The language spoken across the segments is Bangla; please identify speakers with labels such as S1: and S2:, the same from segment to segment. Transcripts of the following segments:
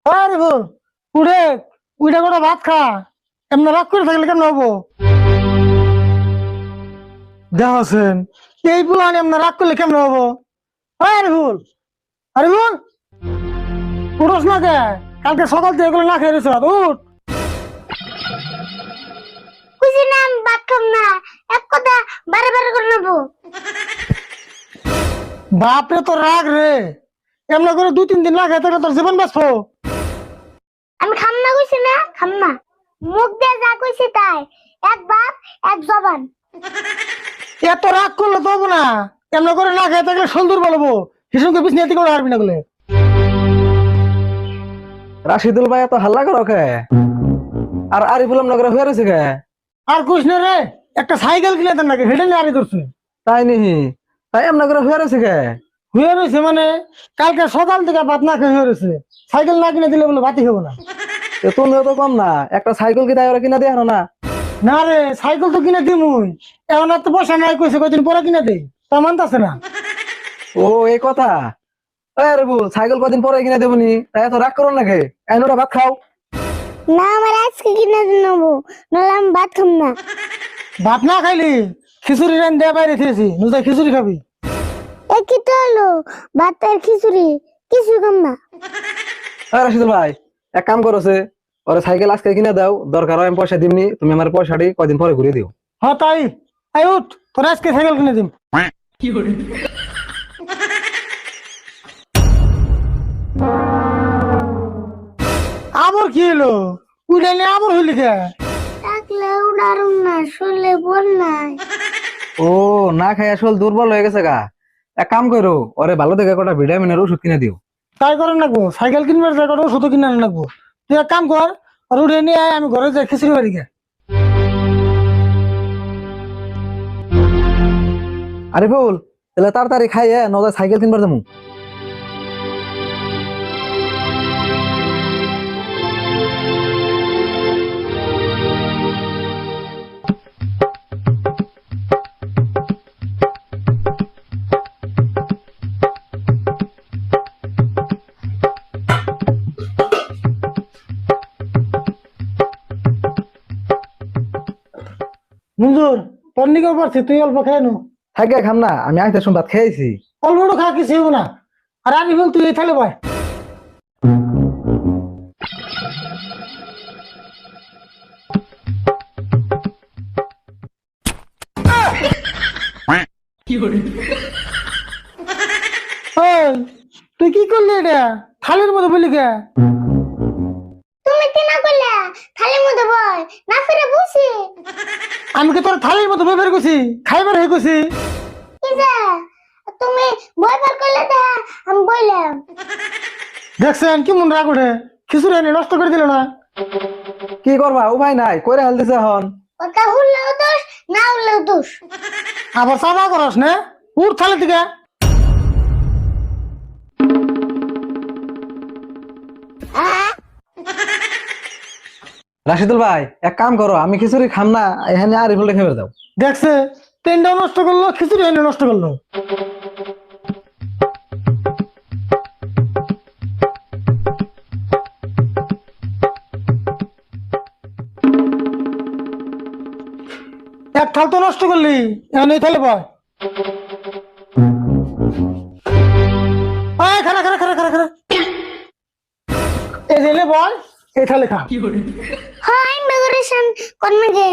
S1: আরে গো, উড়ে উইটা করে ভাত খা। এমনি রাগ করে থাকলে কেমন হবো? দেখছেন, এই পুলান এমনি রাগ করলে কেমন হবো? আরে ভুল, আরে ভুল, উঠোস না কে? কালকে সকাল থেকে এগুলো না খেয়ে রয়েছে, উঠ।
S2: খুশি না আমি ভাত খাম না। এক কথা বারে বারে করে নেবো।
S1: বাপরে তোর রাগ রে, এমনি করে 2-3 দিন না খেয়ে থাকলে তোর জীবন বাঁচবো।
S2: আমি খাম না কইছি না, খাম না। মুখ দিয়ে যা কইছি তাই। এক বাপ এক জবান।
S1: এত রাগ করলে তো হবো না। এমনি করে না খেয়ে থাকলে সুন্দর বলবো, হিসুকে বিছনাতে করে হারবি না বলে।
S3: রাশিদুল ভাই এত হাল্লা করো কে? আর আরিফুল নগরে হয়ে রয়েছে কে?
S1: আর কুছ না রে, একটা সাইকেল কিনে দেন নাকি, হেঁটে নিয়ে আরি করছে।
S3: তাই নিহি, তাই এমন করে হয়ে রয়েছে কে?
S1: হয়ে রয়েছে মানে, কালকে সকাল থেকে ভাত না খেয়ে হয়ে রয়েছে। সাইকেল না কিনে দিলে বলে ভাতই খাবো না।
S3: তুমিও তো কম না, একটা সাইকেল কি তাই ওরা কিনা দিয়ে না?
S1: না রে, সাইকেল তো কিনে দিমুই, এখন আর তো পয়সা নাই, কইছে কয়দিন পরে কিনে দেই, তা মানতাছে না।
S3: ও এই কথা। আরে বল, সাইকেল কদিন পরে কিনা দেবনি, তাই এত রাগ করো নাকি? এখন ওটা ভাত খাও।
S2: না আমার আজকে কিনে নেবো, নাহলে আমি ভাত খাম না।
S1: ভাত না খাইলি খিচুড়ি রান দেয়া বাইরে খেয়েছি, নুজাই খিচুড়ি খাবি।
S2: এ কি তো হলো, ভাত আর খিচুড়ি কিছু খাম না।
S3: রাশিদুল ভাই এক কাম করছে, ওরা সাইকেল আজকে কিনে দাও, দরকার হয় আমি পয়সা দিমনি, তুমি আমার পয়সাটি কদিন পরে ঘুরিয়ে দিও।
S1: হ্যাঁ তাই, আই উঠ, তোর আজকে সাইকেল কিনে দিম। আবার কি হলো? উইটা নিয়ে আবার হইলি কে?
S2: ডাকলে উড়ারুম না, শুনলে বল নাই।
S3: ও না খাই আসল দুর্বল হয়ে গেছে গা। এক কাম করো, ওরে ভালো দেখে কটা ভিটামিনের ওষুধ কিনে দিও।
S1: তাই করেন নাকবো, সাইকেল কিনবার জায়গাটা ওষুধ কিনে আনেন নাকবো। তুই এক কাম কর, আর উঠে নিয়ে আয়, আমি ঘরে যাই খিচুড়ি বাড়ি গে।
S3: আরিফুল, তাহলে তাড়াতাড়ি খাইয়ে নজর সাইকেল কিনবার যাবো।
S1: মঞ্জুর, তোর নিকেও পারছি, তুই অল্প খেয়ে নু।
S3: থাকে খাম না, আমি আইতে ভাত খেয়েছি।
S1: অল্প খা, কিছু হবো না। আর আমি বল, তুই থাকলে ভাই। ওই, তুই কি করলি এটা? থালির মধ্যে বলি কে?
S2: তুমি কি না করলে থালির মধ্যে বল না ফিরে বসি।
S1: আমি কি তোর থালির মধ্যে বের করছি, খাইবার হয়ে গেছি?
S2: কি যে তুমি বই বার করলে তা আমি বললাম।
S1: দেখছেন কি মন রাগ ওঠে, খিচুড়ি এনে নষ্ট করে দিল না।
S3: কি করবা, উপায় নাই, কইরা হেল দিছে এখন।
S2: ওটা হুললেও দোষ, না হুললেও দোষ।
S1: আবার চাপা করস না, উঠ থালি থেকে।
S3: রাশিদুল ভাই এক কাম করো, আমি খিচুড়ি খাম না, এখানে আরিফুলটা খেয়ে দাও।
S1: দেখছে, ট্রেনটাও নষ্ট করলো, খিচুড়ি এনে নষ্ট করলো। এক থাল তো নষ্ট করলি, এখন এই থালে বয়। খারা খারা খারা খারা খারা, এই জেলে বয়, এই থালে খা।
S2: হ্যাঁ ইমিগ্রেশন করবে গে।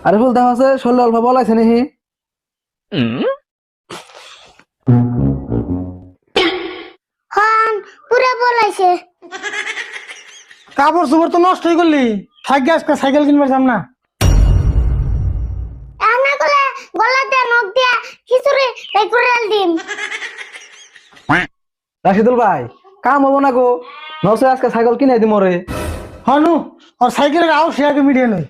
S3: আরিফুল দেখা আছে শরীরে অল্প বলাইছে নাহি?
S2: হ্যাঁ পুরা বলাইছে।
S1: কাপড় চোপড় তো নষ্ট হয়ে করলি, থাকি আজকে সাইকেল কিনবার যাম না।
S2: এমন করে গলাতে নখ দিয়া খিচুড়ি এই করে দিন।
S3: রাশিদুল ভাই কাম হবো না গো নসে আজকে সাইকেল কিনে দিম রে
S1: হনু আর সাইকেলের আও সে আগে মিডিয়ে নই